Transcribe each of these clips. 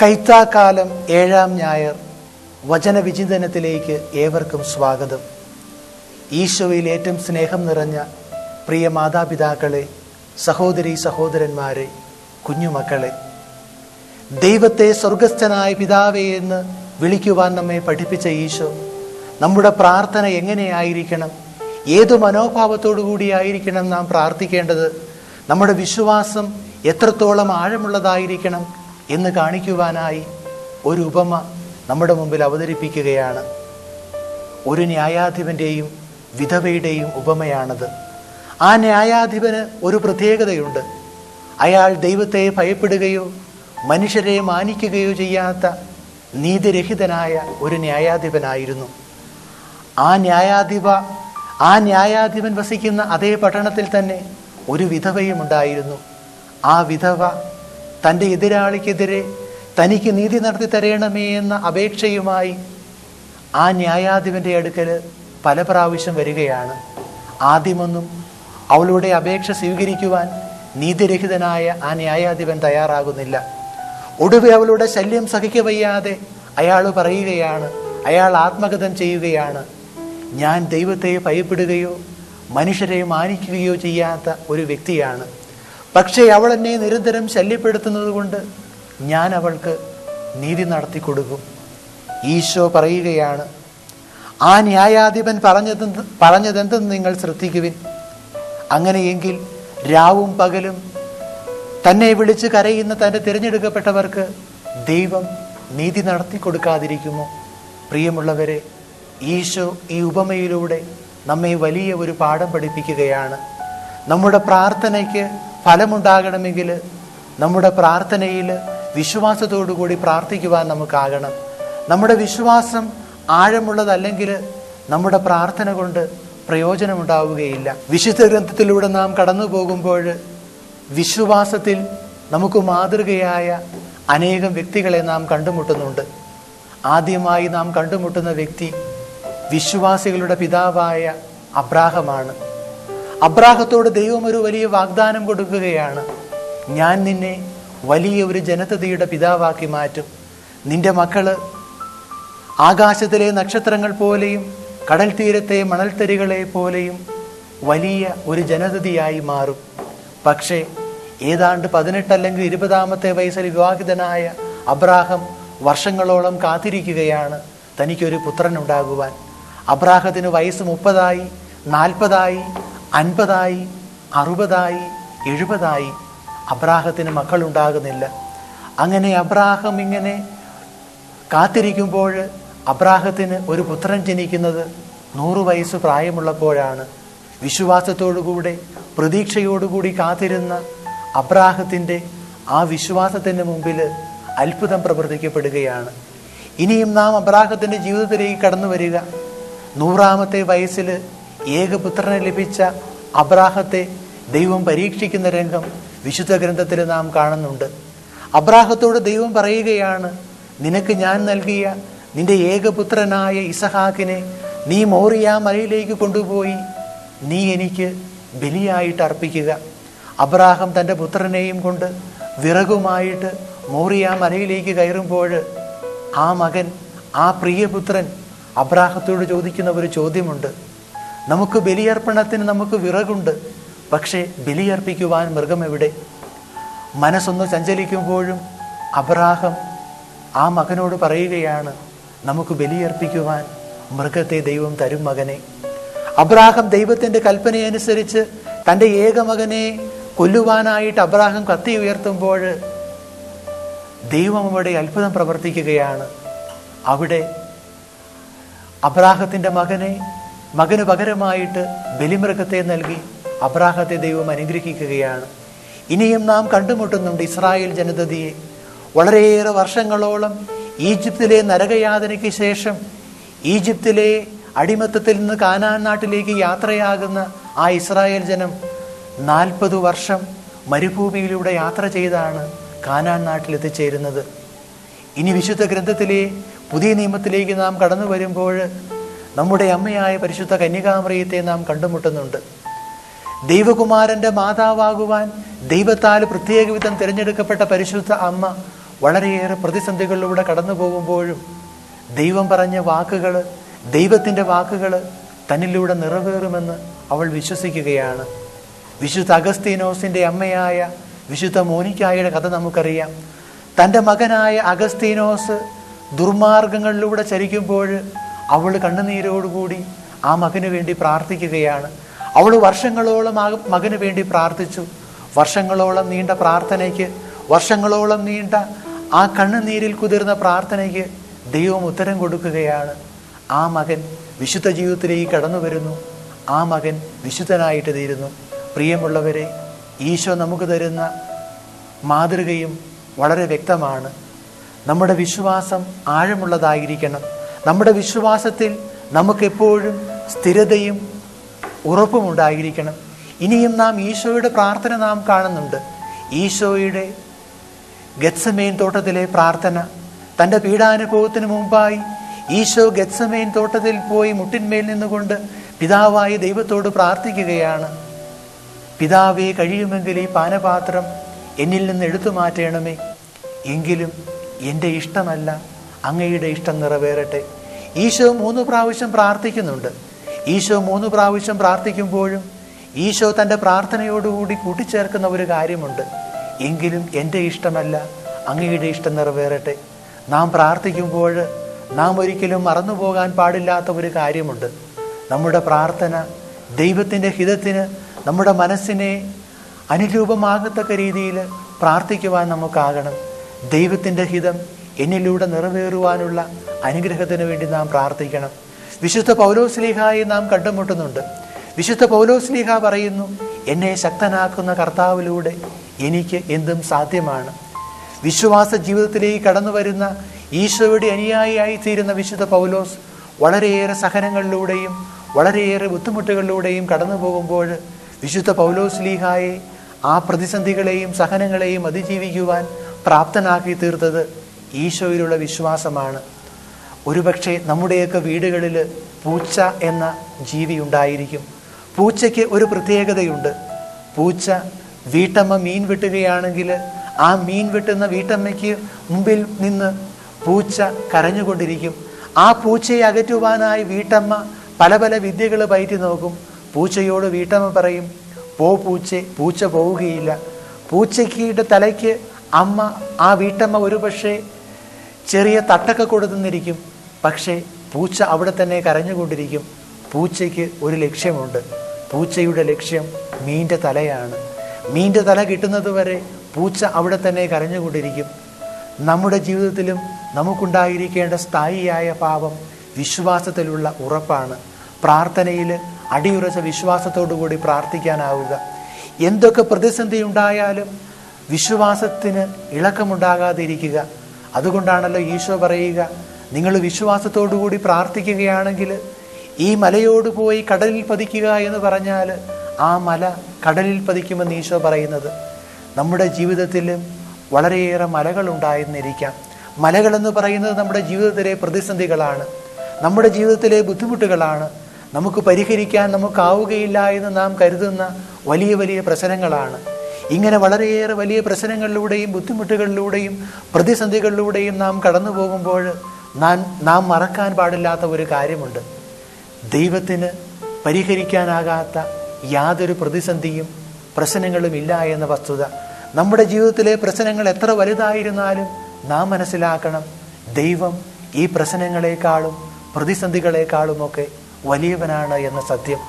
കൈത്താക്കാലം 7-ാം ഞായർ വചനവിചിന്തനത്തിലേക്ക് ഏവർക്കും സ്വാഗതം. ഈശോയിൽ ഏറ്റവും സ്നേഹം നിറഞ്ഞ പ്രിയ മാതാപിതാക്കളെ, സഹോദരി സഹോദരന്മാരെ, കുഞ്ഞുമക്കളെ, ദൈവത്തെ സ്വർഗസ്ഥനായ പിതാവേ എന്ന് വിളിക്കുവാൻ നമ്മെ പഠിപ്പിച്ച ഈശോ നമ്മുടെ പ്രാർത്ഥന എങ്ങനെയായിരിക്കണം, ഏതു മനോഭാവത്തോടു കൂടിയായിരിക്കണം നാം പ്രാർത്ഥിക്കേണ്ടത്, നമ്മുടെ വിശ്വാസം എത്രത്തോളം ആഴമുള്ളതായിരിക്കണം എന്ന് കാണിക്കുവാനായി ഒരു ഉപമ നമ്മുടെ മുമ്പിൽ അവതരിപ്പിക്കുകയാണ്. ഒരു ന്യായാധിപൻ്റെയും വിധവയുടെയും ഉപമയാണത്. ആ ന്യായാധിപന് ഒരു പ്രത്യേകതയുണ്ട്. അയാൾ ദൈവത്തെ ഭയപ്പെടുകയോ മനുഷ്യരെ മാനിക്കുകയോ ചെയ്യാത്ത നീതിരഹിതനായ ഒരു ന്യായാധിപനായിരുന്നു. ആ ന്യായാധിപൻ വസിക്കുന്ന അതേ പട്ടണത്തിൽ തന്നെ ഒരു വിധവയും ഉണ്ടായിരുന്നു. ആ വിധവ തൻ്റെ എതിരാളിക്കെതിരെ തനിക്ക് നീതി നടത്തി തരണമേ എന്ന അപേക്ഷയുമായി ആ ന്യായാധിപൻ്റെ അടുക്കൽ പല പ്രാവശ്യം വരികയാണ്. ആദ്യമൊന്നും അവളുടെ അപേക്ഷ സ്വീകരിക്കുവാൻ നീതിരഹിതനായ ആ ന്യായാധിപൻ തയ്യാറാകുന്നില്ല. ഒടുവിൽ അവളുടെ ശല്യം സഹിക്കവയ്യാതെ അയാൾ പറയുകയാണ്, അയാൾ ആത്മകഥം ചെയ്യുകയാണ്, ഞാൻ ദൈവത്തെ ഭയപ്പെടുകയോ മനുഷ്യരെ മാനിക്കുകയോ ചെയ്യാത്ത ഒരു വ്യക്തിയാണ്. പക്ഷേ അവൾ എന്നെ നിരന്തരം ശല്യപ്പെടുത്തുന്നത് കൊണ്ട് ഞാൻ അവൾക്ക് നീതി നടത്തി കൊടുക്കും. ഈശോ പറയുകയാണ്, ആ ന്യായാധിപൻ പറഞ്ഞതെന്തെന്ന് നിങ്ങൾ ശ്രദ്ധിക്കുവിൻ. അങ്ങനെയെങ്കിൽ രാവും പകലും തന്നെ വിളിച്ച് കരയുന്ന തൻ്റെ തിരഞ്ഞെടുക്കപ്പെട്ടവർക്ക് ദൈവം നീതി നടത്തി കൊടുക്കാതിരിക്കുമോ? പ്രിയമുള്ളവരെ, ഈശോ ഈ ഉപമയിലൂടെ നമ്മെ വലിയ ഒരു പാഠം പഠിപ്പിക്കുകയാണ്. നമ്മുടെ പ്രാർത്ഥനയ്ക്ക് ഫലമുണ്ടാകണമെങ്കിൽ നമ്മുടെ പ്രാർത്ഥനയിൽ വിശ്വാസത്തോടു കൂടി പ്രാർത്ഥിക്കുവാൻ നമുക്കാകണം. നമ്മുടെ വിശ്വാസം ആഴമുള്ളതല്ലെങ്കിൽ നമ്മുടെ പ്രാർത്ഥന കൊണ്ട് പ്രയോജനമുണ്ടാവുകയില്ല. വിശുദ്ധ ഗ്രന്ഥത്തിലൂടെ നാം കടന്നു പോകുമ്പോൾ വിശ്വാസത്തിൽ നമുക്ക് മാതൃകയായ അനേകം വ്യക്തികളെ നാം കണ്ടുമുട്ടുന്നുണ്ട്. ആദ്യമായി നാം കണ്ടുമുട്ടുന്ന വ്യക്തി വിശ്വാസികളുടെ പിതാവായ അബ്രാഹമാണ്. അബ്രാഹത്തോട് ദൈവം ഒരു വലിയ വാഗ്ദാനം കൊടുക്കുകയാണ്. ഞാൻ നിന്നെ വലിയ ഒരു ജനതയുടെ പിതാവാക്കി മാറ്റും. നിന്റെ മക്കള് ആകാശത്തിലെ നക്ഷത്രങ്ങൾ പോലെയും കടൽ തീരത്തെ മണൽത്തരികളെ പോലെയും വലിയ ഒരു ജനതയായി മാറും. പക്ഷേ ഏതാണ്ട് 18 അല്ലെങ്കിൽ 20-ാമത്തെ വയസ്സിൽ വിവാഹിതനായ അബ്രാഹം വർഷങ്ങളോളം കാത്തിരിക്കുകയാണ് തനിക്കൊരു പുത്രൻ ഉണ്ടാകുവാൻ. അബ്രാഹത്തിന് വയസ്സ് 30-ആയി, 40-ആയി, 50-ആയി, 60-ആയി, 70-ആയി. അബ്രാഹത്തിന് മക്കളുണ്ടാകുന്നില്ല. അങ്ങനെ അബ്രാഹം ഇങ്ങനെ കാത്തിരിക്കുമ്പോൾ അബ്രാഹത്തിന് ഒരു പുത്രൻ ജനിക്കുന്നത് 100 വയസ്സ് പ്രായമുള്ളപ്പോഴാണ്. വിശ്വാസത്തോടുകൂടെ പ്രതീക്ഷയോടുകൂടി കാത്തിരുന്ന അബ്രാഹത്തിൻ്റെ ആ വിശ്വാസത്തിൻ്റെ മുമ്പിൽ അത്ഭുതം പ്രവർത്തിക്കപ്പെടുകയാണ്. ഇനിയും നാം അബ്രാഹത്തിൻ്റെ ജീവിതത്തിലേക്ക് കടന്നു വരിക. 100-ാമത്തെ വയസ്സിൽ ഏകപുത്രനെ ലഭിച്ച അബ്രാഹത്തെ ദൈവം പരീക്ഷിക്കുന്ന രംഗം വിശുദ്ധ ഗ്രന്ഥത്തിൽ നാം കാണുന്നുണ്ട്. അബ്രാഹത്തോട് ദൈവം പറയുകയാണ്, നിനക്ക് ഞാൻ നൽകിയ നിന്റെ ഏകപുത്രനായ ഇസഹാക്കിനെ നീ മോറിയ മലയിലേക്ക് കൊണ്ടുപോയി നീ എനിക്ക് ബലിയായിട്ട് അർപ്പിക്കുക. അബ്രാഹം തൻ്റെ പുത്രനെയും കൊണ്ട് വിറകുമായിട്ട് മോറിയ മലയിലേക്ക് കയറുമ്പോൾ ആ മകൻ, ആ പ്രിയപുത്രൻ അബ്രാഹത്തോട് ചോദിക്കുന്ന ഒരു ചോദ്യമുണ്ട്. നമുക്ക് ബലിയർപ്പണത്തിന് നമുക്ക് വിറകുണ്ട്, പക്ഷേ ബലിയർപ്പിക്കുവാൻ മൃഗം എവിടെ? മനസ്സൊന്ന് ചഞ്ചലിക്കുമ്പോഴും അബ്രാഹം ആ മകനോട് പറയുകയാണ്, നമുക്ക് ബലിയർപ്പിക്കുവാൻ മൃഗത്തെ ദൈവം തരും മകനെ. അബ്രാഹം ദൈവത്തിൻ്റെ കൽപ്പനയനുസരിച്ച് തൻ്റെ ഏകമകനെ കൊല്ലുവാനായിട്ട് അബ്രാഹം കത്തി ഉയർത്തുമ്പോൾ ദൈവം അവിടെ അത്ഭുതം പ്രവർത്തിക്കുകയാണ്. അവിടെ അബ്രാഹത്തിൻ്റെ മകന് പകരമായിട്ട് ബലിമൃഗത്തെ നൽകി അബ്രാഹത്തെ ദൈവം അനുഗ്രഹിക്കുകയാണ്. ഇനിയും നാം കണ്ടുമുട്ടുന്നുണ്ട് ഇസ്രായേൽ ജനതയെ. വളരെയേറെ വർഷങ്ങളോളം ഈജിപ്തിലെ നരകയാതനയ്ക്ക് ശേഷം ഈജിപ്തിലെ അടിമത്തത്തിൽ നിന്ന് കാനാൻ നാട്ടിലേക്ക് യാത്രയാകുന്ന ആ ഇസ്രായേൽ ജനം 40 വർഷം മരുഭൂമിയിലൂടെ യാത്ര ചെയ്താണ് കാനാൻ നാട്ടിൽ എത്തിച്ചേരുന്നത്. ഇനി വിശുദ്ധ ഗ്രന്ഥത്തിലെ പുതിയ നിയമത്തിലേക്ക് നാം കടന്നു വരുമ്പോൾ നമ്മുടെ അമ്മയായ പരിശുദ്ധ കന്യകാമറിയത്തെ നാം കണ്ടുമുട്ടുന്നുണ്ട്. ദൈവകുമാരൻ്റെ മാതാവാകുവാൻ ദൈവത്താൽ പ്രത്യേക വിധം തിരഞ്ഞെടുക്കപ്പെട്ട പരിശുദ്ധ അമ്മ വളരെയേറെ പ്രതിസന്ധികളിലൂടെ കടന്നു പോകുമ്പോഴും ദൈവം പറഞ്ഞ വാക്കുകൾ, ദൈവത്തിൻ്റെ വാക്കുകൾ തന്നിലൂടെ നിറവേറുമെന്ന് അവൾ വിശ്വസിക്കുകയാണ്. വിശുദ്ധ അഗസ്തീനോസിൻ്റെ അമ്മയായ വിശുദ്ധ മോനിക്കായുടെ കഥ നമുക്കറിയാം. തൻ്റെ മകനായ അഗസ്തീനോസ് ദുർമാർഗങ്ങളിലൂടെ ചരിക്കുമ്പോൾ അവൾ കണ്ണുനീരോടുകൂടി ആ മകന് വേണ്ടി പ്രാർത്ഥിക്കുകയാണ്. അവൾ വർഷങ്ങളോളം ആ മകന് വേണ്ടി പ്രാർത്ഥിച്ചു. വർഷങ്ങളോളം നീണ്ട പ്രാർത്ഥനയ്ക്ക്, വർഷങ്ങളോളം നീണ്ട ആ കണ്ണുനീരിൽ കുതിർന്ന പ്രാർത്ഥനയ്ക്ക് ദൈവം ഉത്തരം കൊടുക്കുകയാണ്. ആ മകൻ വിശുദ്ധ ജീവിതത്തിലേക്ക് കടന്നു വരുന്നു. ആ മകൻ വിശുദ്ധനായിട്ട് തീരുന്നു. പ്രിയമുള്ളവരെ, ഈശോ നമുക്ക് തരുന്ന മാതൃകയും വളരെ വ്യക്തമാണ്. നമ്മുടെ വിശ്വാസം ആഴമുള്ളതായിരിക്കണം. നമ്മുടെ വിശ്വാസത്തിൽ നമുക്കെപ്പോഴും സ്ഥിരതയും ഉറപ്പുമുണ്ടായിരിക്കണം. ഇനിയും നാം ഈശോയുടെ പ്രാർത്ഥന നാം കാണുന്നുണ്ട്. ഈശോയുടെ ഗെത്സമേൻ തോട്ടത്തിലെ പ്രാർത്ഥന, തൻ്റെ പീഡാനുഭവത്തിന് മുമ്പായി ഈശോ ഗെത്സമേൻ തോട്ടത്തിൽ പോയി മുട്ടിന്മേൽ നിന്നുകൊണ്ട് പിതാവായ ദൈവത്തോട് പ്രാർത്ഥിക്കുകയാണ്. പിതാവേ, കഴിയുമെങ്കിൽ ഈ പാനപാത്രം എന്നിൽ നിന്ന് എടുത്തു മാറ്റണമേ, എങ്കിലും എൻ്റെ ഇഷ്ടമല്ല അങ്ങയുടെ ഇഷ്ടം നിറവേറട്ടെ. ഈശോ 3 പ്രാവശ്യം പ്രാർത്ഥിക്കുന്നുണ്ട്. ഈശോ 3 പ്രാവശ്യം പ്രാർത്ഥിക്കുമ്പോഴും ഈശോ തൻ്റെ പ്രാർത്ഥനയോടുകൂടി കൂട്ടിച്ചേർക്കുന്ന ഒരു കാര്യമുണ്ട്, എങ്കിലും എൻ്റെ ഇഷ്ടമല്ല അങ്ങയുടെ ഇഷ്ടം നിറവേറട്ടെ. നാം പ്രാർത്ഥിക്കുമ്പോൾ നാം ഒരിക്കലും മറന്നുപോകാൻ പാടില്ലാത്ത ഒരു കാര്യമുണ്ട്. നമ്മുടെ പ്രാർത്ഥന ദൈവത്തിൻ്റെ ഹിതത്തിന് നമ്മുടെ മനസ്സിനെ അനുരൂപമാകത്തക്ക രീതിയിൽ പ്രാർത്ഥിക്കുവാൻ നമുക്കാകണം. ദൈവത്തിൻ്റെ ഹിതം എന്നിലൂടെ നിറവേറുവാനുള്ള അനുഗ്രഹത്തിന് വേണ്ടി നാം പ്രാർത്ഥിക്കണം. വിശുദ്ധ പൗലോസ്ലീഹായെ നാം കണ്ടുമുട്ടുന്നുണ്ട്. വിശുദ്ധ പൗലോസ്ലീഹ പറയുന്നു, എന്നെ ശക്തനാക്കുന്ന കർത്താവിലൂടെ എനിക്ക് എന്തും സാധ്യമാണ്. വിശ്വാസ ജീവിതത്തിലേക്ക് കടന്നു വരുന്ന ഈശോയുടെ അനുയായിയായി തീരുന്ന വിശുദ്ധ പൗലോസ് വളരെയേറെ സഹനങ്ങളിലൂടെയും വളരെയേറെ ബുദ്ധിമുട്ടുകളിലൂടെയും കടന്നു പോകുമ്പോൾ വിശുദ്ധ പൗലോസ്ലീഹായെ ആ പ്രതിസന്ധികളെയും സഹനങ്ങളെയും അതിജീവിക്കുവാൻ പ്രാപ്തനാക്കി തീർത്തത് ഈശോയിലുള്ള വിശ്വാസമാണ്. ഒരുപക്ഷെ നമ്മുടെയൊക്കെ വീടുകളിൽ പൂച്ച എന്ന ജീവി ഉണ്ടായിരിക്കും. പൂച്ചയ്ക്ക് ഒരു പ്രത്യേകതയുണ്ട്. പൂച്ച വീട്ടമ്മ മീൻ വെട്ടുകയാണെങ്കിൽ ആ മീൻ വെട്ടുന്ന വീട്ടമ്മയ്ക്ക് മുമ്പിൽ നിന്ന് പൂച്ച കരഞ്ഞുകൊണ്ടിരിക്കും. ആ പൂച്ചയെ അകറ്റുവാനായി വീട്ടമ്മ പല പല വിദ്യകൾ പയറ്റി നോക്കും. പൂച്ചയോട് വീട്ടമ്മ പറയും, പോ പൂച്ചെ, പൂച്ച പോവുകയില്ല. പൂച്ചയ്ക്കിയുടെ തലയ്ക്ക് അമ്മ, ആ വീട്ടമ്മ ഒരുപക്ഷെ ചെറിയ തട്ടൊക്കെ കൊടുത്തുന്നിരിക്കും. പക്ഷേ പൂച്ച അവിടെ തന്നെ കരഞ്ഞുകൊണ്ടിരിക്കും. പൂച്ചയ്ക്ക് ഒരു ലക്ഷ്യമുണ്ട്. പൂച്ചയുടെ ലക്ഷ്യം മീൻ്റെ തലയാണ്. മീൻ്റെ തല കിട്ടുന്നത് വരെ പൂച്ച അവിടെ തന്നെ കരഞ്ഞുകൊണ്ടിരിക്കും. നമ്മുടെ ജീവിതത്തിലും നമുക്കുണ്ടായിരിക്കേണ്ട സ്ഥായിയായ ഭാവം വിശ്വാസത്തിലുള്ള ഉറപ്പാണ്. പ്രാർത്ഥനയിൽ അടിയുറച്ച വിശ്വാസത്തോടു കൂടി പ്രാർത്ഥിക്കാനാവുക. എന്തൊക്കെ പ്രതിസന്ധി ഉണ്ടായാലും വിശ്വാസത്തിന് ഇളക്കമുണ്ടാകാതിരിക്കുക. അതുകൊണ്ടാണല്ലോ ഈശോ പറയുക, നിങ്ങൾ വിശ്വാസത്തോടു കൂടി പ്രാർത്ഥിക്കുകയാണെങ്കിൽ ഈ മലയോട് പോയി കടലിൽ പതിക്കുക എന്ന് പറഞ്ഞാൽ ആ മല കടലിൽ പതിക്കുമെന്ന് ഈശോ പറയുന്നത്. നമ്മുടെ ജീവിതത്തിലും വളരെയേറെ മലകളുണ്ടായിരുന്നിരിക്കാം. മലകളെന്ന് പറയുന്നത് നമ്മുടെ ജീവിതത്തിലെ പ്രതിസന്ധികളാണ്, നമ്മുടെ ജീവിതത്തിലെ ബുദ്ധിമുട്ടുകളാണ്, നമുക്ക് പരിഹരിക്കാൻ നമുക്കാവുകയില്ല എന്ന് നാം കരുതുന്ന വലിയ വലിയ പ്രശ്നങ്ങളാണ്. ഇങ്ങനെ വളരെയേറെ വലിയ പ്രശ്നങ്ങളിലൂടെയും ബുദ്ധിമുട്ടുകളിലൂടെയും പ്രതിസന്ധികളിലൂടെയും നാം കടന്നു പോകുമ്പോൾ നാം മറക്കാൻ പാടില്ലാത്ത ഒരു കാര്യമുണ്ട്. ദൈവത്തിന് പരിഹരിക്കാനാകാത്ത യാതൊരു പ്രതിസന്ധിയും പ്രശ്നങ്ങളും ഇല്ല എന്ന വസ്തുത. നമ്മുടെ ജീവിതത്തിലെ പ്രശ്നങ്ങൾ എത്ര വലുതായിരുന്നാലും നാം മനസ്സിലാക്കണം, ദൈവം ഈ പ്രശ്നങ്ങളെക്കാളും പ്രതിസന്ധികളെക്കാളുമൊക്കെ വലിയവനാണ് എന്ന സത്യം.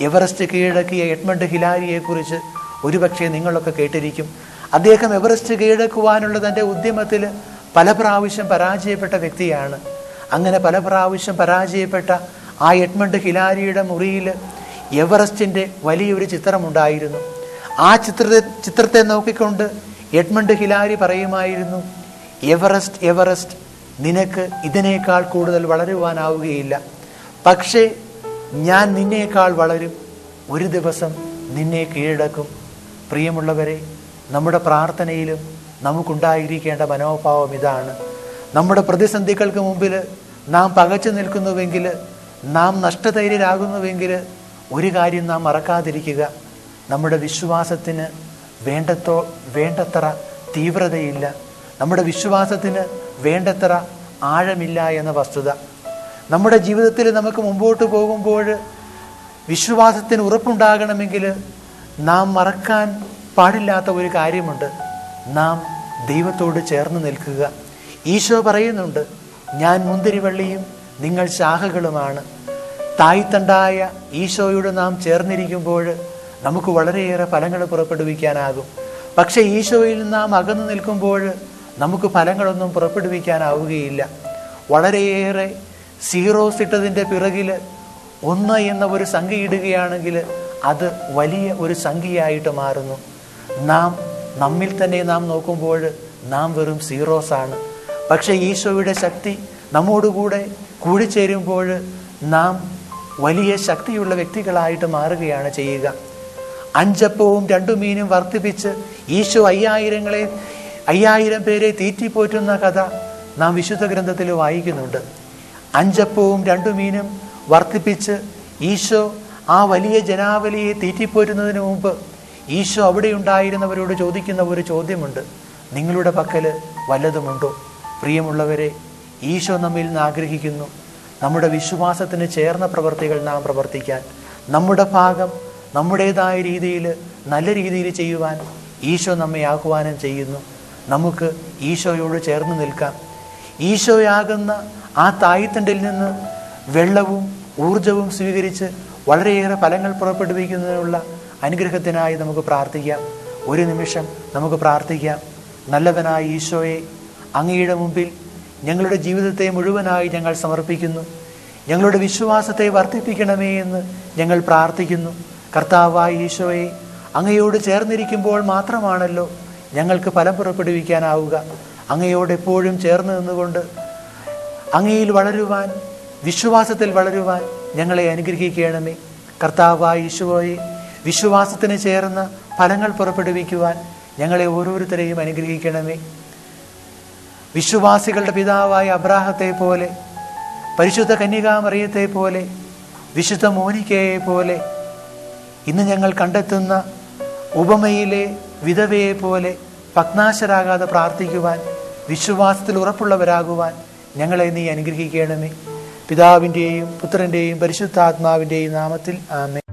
എവറസ്റ്റ് കീഴടക്കിയ എഡ്മണ്ട് ഹിലാരിയെക്കുറിച്ച് ഒരുപക്ഷെ നിങ്ങളൊക്കെ കേട്ടിരിക്കും. അദ്ദേഹം എവറസ്റ്റ് കീഴടക്കുവാനുള്ള തൻ്റെ ഉദ്യമത്തിൽ പല പ്രാവശ്യം പരാജയപ്പെട്ട വ്യക്തിയാണ്. അങ്ങനെ പല പ്രാവശ്യം പരാജയപ്പെട്ട ആ എഡ്മണ്ട് ഹിലാരിയുടെ മുറിയിൽ എവറസ്റ്റിൻ്റെ വലിയൊരു ചിത്രമുണ്ടായിരുന്നു. ആ ചിത്രത്തെ നോക്കിക്കൊണ്ട് എഡ്മണ്ട് ഹിലാരി പറയുമായിരുന്നു, എവറസ്റ്റ് എവറസ്റ്റ്, നിനക്ക് ഇതിനേക്കാൾ കൂടുതൽ വളരുവാനാവുകയില്ല. പക്ഷേ ഞാൻ നിന്നേക്കാൾ വളരും, ഒരു ദിവസം നിന്നെ കീഴടക്കും. പ്രിയമുള്ളവരെ, നമ്മുടെ പ്രാർത്ഥനയിലും നമുക്കുണ്ടായിരിക്കേണ്ട മനോഭാവം ഇതാണ്. നമ്മുടെ പ്രതിസന്ധികൾക്ക് മുമ്പിൽ നാം പകച്ചു നിൽക്കുന്നുവെങ്കിൽ, നാം നഷ്ടധൈര്യരാകുന്നുവെങ്കിൽ ഒരു കാര്യം നാം മറക്കാതിരിക്കുക, നമ്മുടെ വിശ്വാസത്തിന് വേണ്ടത്ര തീവ്രതയില്ല. നമ്മുടെ വിശ്വാസത്തിന് വേണ്ടത്ര ആഴമില്ല എന്ന വസ്തുത. നമ്മുടെ ജീവിതത്തിൽ നമുക്ക് മുമ്പോട്ട് പോകുമ്പോൾ വിശ്വാസത്തിന് ഉറപ്പുണ്ടാകണമെങ്കിൽ നാം മറക്കാൻ പാടില്ലാത്ത ഒരു കാര്യമുണ്ട്. നാം ദൈവത്തോട് ചേർന്ന് നിൽക്കുക. ഈശോ പറയുന്നുണ്ട്, ഞാൻ മുന്തിരിവള്ളിയും നിങ്ങൾ ശാഖകളുമാണ്. തായ്തണ്ടായ ഈശോയോട് നാം ചേർന്നിരിക്കുമ്പോൾ നമുക്ക് വളരെയേറെ ഫലങ്ങൾ പുറപ്പെടുവിക്കാനാകും. പക്ഷേ ഈശോയിൽ നാം അകന്നു നിൽക്കുമ്പോൾ നമുക്ക് ഫലങ്ങളൊന്നും പുറപ്പെടുവിക്കാനാവുകയില്ല. വളരെയേറെ സീറോസ് ഇട്ടതിൻ്റെ പിറകിൽ 1 എന്ന ഒരു സംഖ്യ ഇടുകയാണെങ്കിൽ അത് വലിയ ഒരു സംഖ്യയായിട്ട് മാറുന്നു. നമ്മിൽ തന്നെ നാം നോക്കുമ്പോൾ നാം വെറും സീറോസാണ്. പക്ഷേ ഈശോയുടെ ശക്തി നമ്മോടുകൂടെ കൂടിച്ചേരുമ്പോൾ നാം വലിയ ശക്തിയുള്ള വ്യക്തികളായിട്ട് മാറുകയാണ് ചെയ്യുക. 5 അപ്പവും 2 മീനും വർദ്ധിപ്പിച്ച് ഈശോ 5000 പേരെ തീറ്റിപ്പോറ്റുന്ന കഥ നാം വിശുദ്ധ ഗ്രന്ഥത്തിൽ വായിക്കുന്നുണ്ട്. 5 അപ്പവും 2 മീനും വർദ്ധിപ്പിച്ച് ഈശോ ആ വലിയ ജനാവലിയെ തീറ്റിപ്പോറ്റുന്നതിന് മുമ്പ് ഈശോ അവിടെ ഉണ്ടായിരുന്നവരോട് ചോദിക്കുന്ന ഒരു ചോദ്യമുണ്ട്, നിങ്ങളുടെ പക്കൽ വല്ലതുമുണ്ടോ? പ്രിയമുള്ളവരെ, ഈശോ നമ്മിൽ നിന്ന് ആഗ്രഹിക്കുന്നു നമ്മുടെ വിശ്വാസത്തിന് ചേർന്ന പ്രവൃത്തികൾ നാം പ്രവർത്തിക്കാൻ. നമ്മുടെ ഭാഗം നമ്മുടേതായ രീതിയിൽ നല്ല രീതിയിൽ ചെയ്യുവാൻ ഈശോ നമ്മെ ആഹ്വാനം ചെയ്യുന്നു. നമുക്ക് ഈശോയോട് ചേർന്ന് നിൽക്കാം. ഈശോയാകുന്ന ആ തായ്തണ്ടിൽ നിന്ന് വെള്ളവും ഊർജവും സ്വീകരിച്ച് വളരെയേറെ ഫലങ്ങൾ പുറപ്പെടുവിക്കുന്നതിനുള്ള അനുഗ്രഹത്തിനായി നമുക്ക് പ്രാർത്ഥിക്കാം. ഒരു നിമിഷം നമുക്ക് പ്രാർത്ഥിക്കാം. നല്ലവനായ ഈശോയെ, അങ്ങയുടെ മുമ്പിൽ ഞങ്ങളുടെ ജീവിതത്തെ മുഴുവനായി ഞങ്ങൾ സമർപ്പിക്കുന്നു. ഞങ്ങളുടെ വിശ്വാസത്തെ വർദ്ധിപ്പിക്കണമേ എന്ന് ഞങ്ങൾ പ്രാർത്ഥിക്കുന്നു. കർത്താവായ ഈശോയെ, അങ്ങയോട് ചേർന്നിരിക്കുമ്പോൾ മാത്രമാണല്ലോ ഞങ്ങൾക്ക് ഫലം പുറപ്പെടുവിക്കാനാവുക. അങ്ങയോട് എപ്പോഴും ചേർന്ന് നിന്നുകൊണ്ട് അങ്ങയിൽ വളരുവാൻ, വിശ്വാസത്തിൽ വളരുവാൻ ഞങ്ങളെ അനുഗ്രഹിക്കണമേ. കർത്താവായ ഈശോയെ, വിശ്വാസത്തിന് ചേർന്ന ഫലങ്ങൾ പുറപ്പെടുവിക്കുവാൻ ഞങ്ങളെ ഓരോരുത്തരെയും അനുഗ്രഹിക്കണമേ. വിശ്വാസികളുടെ പിതാവായ അബ്രാഹത്തെ പോലെ, പരിശുദ്ധ കന്യകാമറിയത്തെ പോലെ, വിശുദ്ധ മോനിക്കയെ പോലെ, ഇന്ന് ഞങ്ങൾ കണ്ടെത്തുന്ന ഉപമയിലെ വിധവയെ പോലെ ഭഗ്നാശരാകാതെ പ്രാർത്ഥിക്കുവാൻ, വിശ്വാസത്തിൽ ഉറപ്പുള്ളവരാകുവാൻ ഞങ്ങളെ നീ അനുഗ്രഹിക്കണമേ. പിതാവിൻ്റെയും പുത്രൻ്റെയും പരിശുദ്ധാത്മാവിൻ്റെയും നാമത്തിൽ ആമേൻ.